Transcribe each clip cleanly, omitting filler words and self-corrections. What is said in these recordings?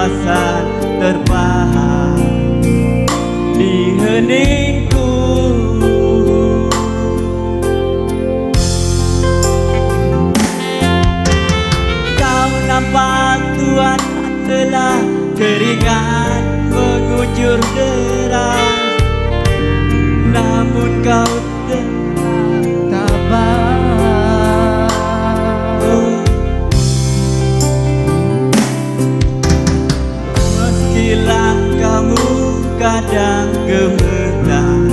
hempasan terpahat di heningku. Kau nampak Tuhan telah keringat mengucur deras, namun kau tetap tabah. Meski langkahmu kadang gemetar,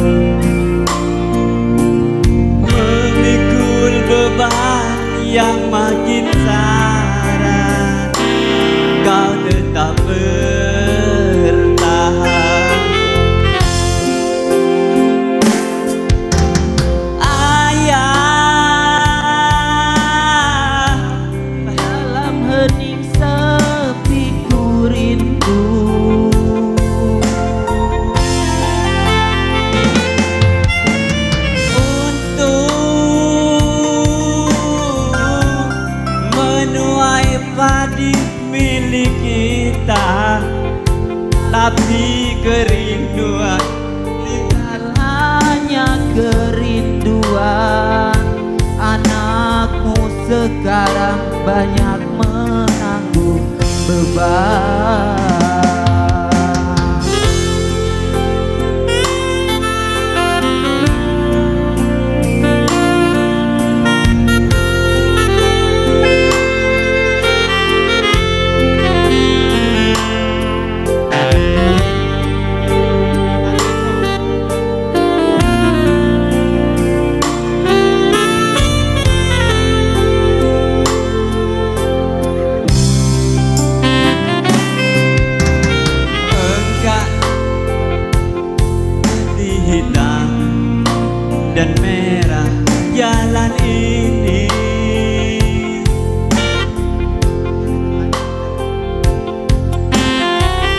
memikul beban yang makin syarat, kau tetap bertahan. Ayah, dalam hening sepi ku rindu. Menuai padi milik kita, tapi kerinduan tinggal hanya kerinduan. Anakmu sekarang banyak menanggung beban. Hitam dan merah jalan ini,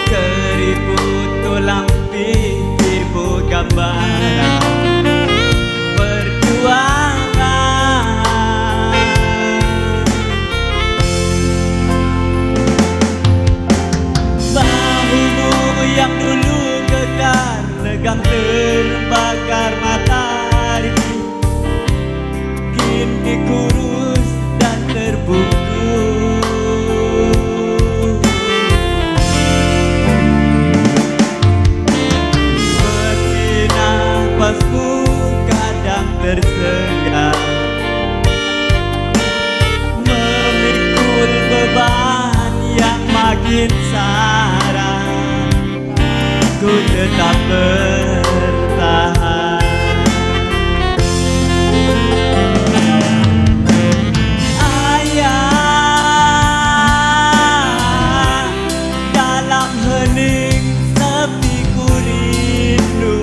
keriput tulang pipimu gambaran perjuangan. Bahumu yang dulu kekar legam terbakar matahari, kini kurus dan terbungkus. Meski napasmu kadang tersengal, memikul beban yang makin syarat, ku tetap bertahan. Ayah, dalam hening sepi ku rindu.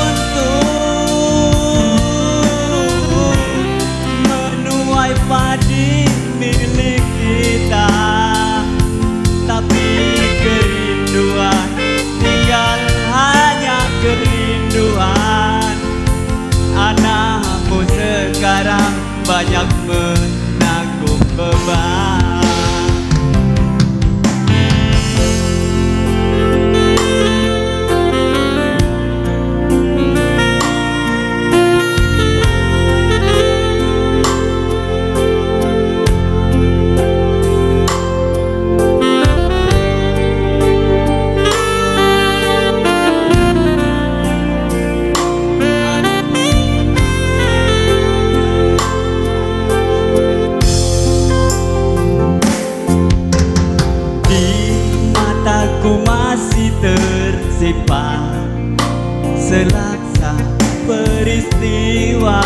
Untuk menuai padi milik kita, tapi kerinduan tinggal hanya kerinduan. Anakmu sekarang banyak menanggung beban. Ku masih tersimpan selaksa peristiwa,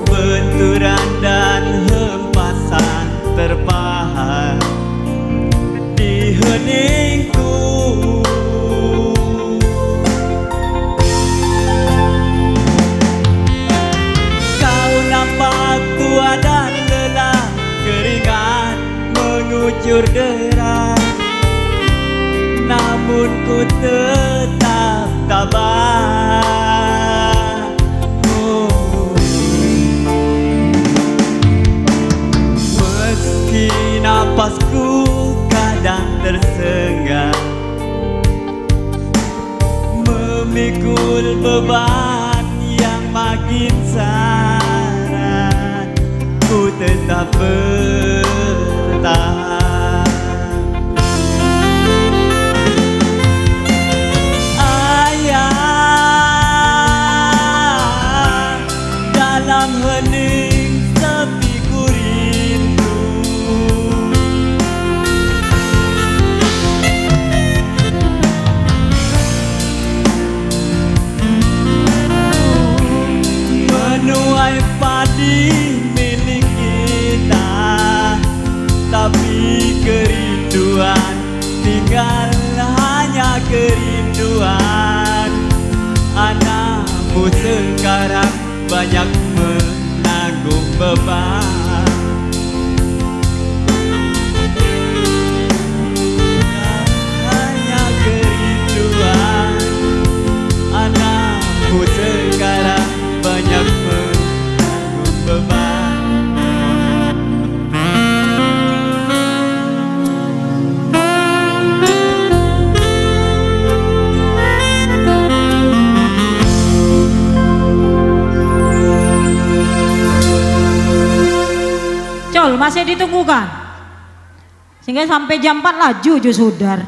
benturan dan hempasan terpahat di heningku. Kau nampak tua dan lelah, keringat mengucur deras, namun ku tetap tabah. memikul beban yang makin berat, ku tetap bertahan. Ayah, dalam hening sepi ku rindu, menuai padi milik kita, tapi kerinduan tinggal hanya kerinduan. Anakmu sekarang banyak menanggung beban, hanya kerinduan. Anakmu sekarang banyak menanggung beban. Col, masih ditunggu kan? Sehingga sampai jam 4 laju Jo Sudar.